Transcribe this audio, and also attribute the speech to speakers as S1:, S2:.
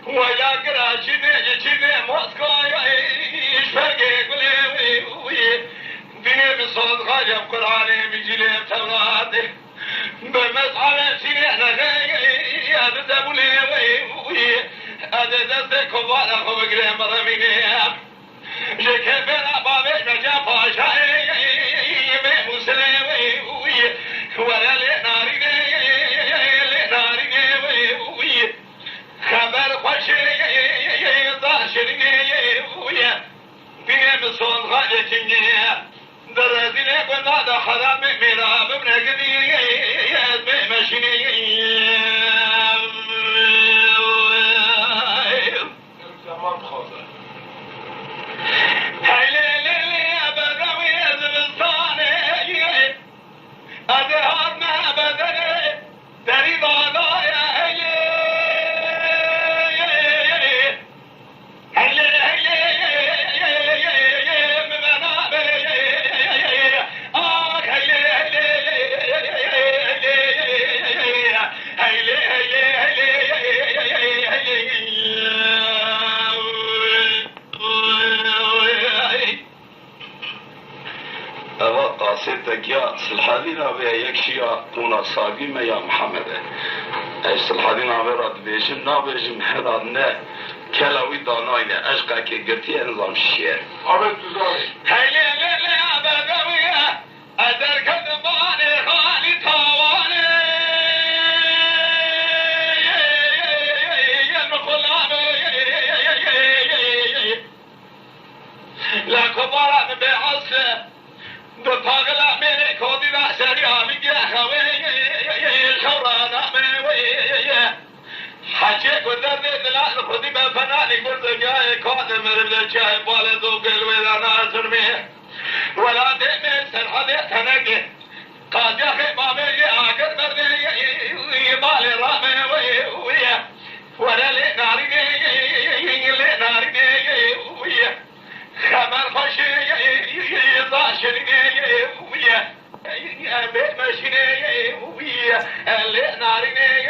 S1: ويا قراشني جني موسكو ايش فرقي قولي ديني بصوت غاجب قراني بجلي توراتي بمسعى سنين يا دبولي هذا دست كبار اخو بقري مرميني جكبنا بابي نجا باشاي مسلمي ولا لناري خبر خوشی داشتنی ویا بیم صون غلطی در دنیا بنا حرام میرا بمنگدی مشینی زمان خواهد هیلی بدوی زمستانه ادهات نه بدنه دری دادای
S2: يا سلحادينا بيا يكشيا كونا صاقيم يا محمد اي سلحادينا براد بيجم نابيجم حرادنا كلاوي داناينا اشقا كي قرتي نظام الشير
S1: عبد تزاري هيلي ليلي عبدوية ادر كذباني خالي طواني لا كبارا بعصر بطاقلا میره کودی و سریا میگه خوی خورانا میوی حجه کدر دلال خودی به فنانی برد جای کاد مرد جای بال دو گلوی دانا سرمی ولا دیم سرحد تنگی قاضی خیمامه آگر مرد بال رامه وی ولا لی ناری خبر خوشی داشتنی ویا بيت ماشيني ويا اللي ناريني